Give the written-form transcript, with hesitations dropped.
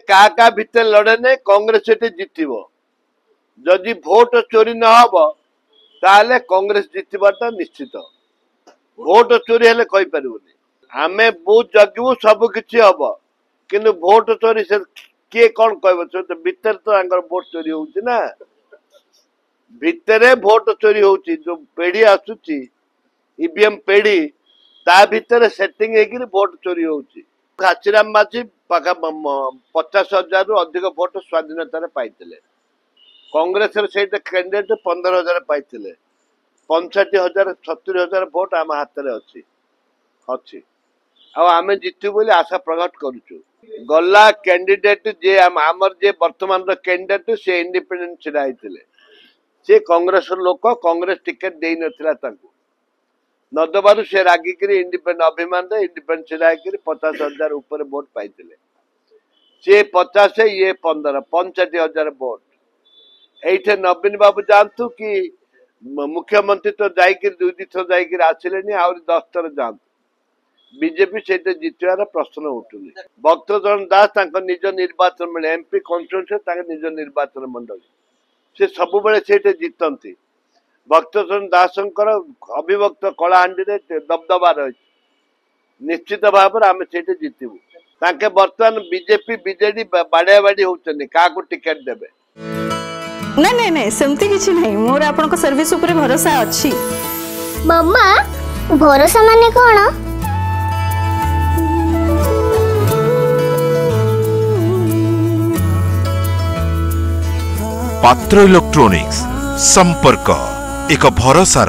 का भितर लड़े नहीं कांग्रेस से जितब जदि भोट चोरी न हम ताले कांग्रेस जितबाटा निश्चित भोट चोरी हेले कहि परिबोनी आमे बहुत जगू सब किछि हम किंतु भोट चोरी से किए कौन कह भितर तो आंगर भोट चोरी होउछि ना भितरे भोट चोरी होउछि जो पेढ़ी आसुछि ईवीएम पेढ़ी ता भितर सेटिंग हेकिरी भोट चोरी होउछि घासीराम माझी पाखा 50,000 रु अधिक भोट स्वाधीनता पाइथिले कांग्रेस कैंडिडेट 15,000 पाइथिले 65,000 70,000 भोट आम हाथ में अच्छी अच्छी आमे जितु बोली आशा प्रकट करुचु गला कैंडिडेट जे आमर जे वर्तमान कैंडिडेट से इंडिपेंडेंट छिड़ा से कांग्रेस लोक कांग्रेस टिकेट दे नथिला तांको नदबारु से रागिकी इंडिपेंडेंट अभिमान इंडिपेंडेंट छिड़ा 50,000 ऊपर भोट पाइथिले से 50 ये 15 65,000 भोट एठे नवीन बाबू जानतु कि मुख्यमंत्री तो जाइए 2 थर जाइए आसिले आ 10 थर जातु बीजेपी से जितवार प्रश्न उठुनी भक्तचरण दास निज निर्वाचन मंडल एमपी कन्स्टिट्यूएंसी निज निर्वाचन मंडल से सब बेले से जीतती भक्तचरण दास अभिभक्त कलाहांडी दबदबा रही निश्चित भाव आम से जितबू ताके बर्तमान बीजेपी बीजेडी बाड़िया बाड़ी होती क्या टिकेट देवे नहीं नहीं नहीं सेमती किछि नहीं मोर आपन सर्विस ऊपर भरोसा अछि मम्मा भरोसा माने कोन पात्र इलेक्ट्रॉनिक्स संपर्क एक भरोसार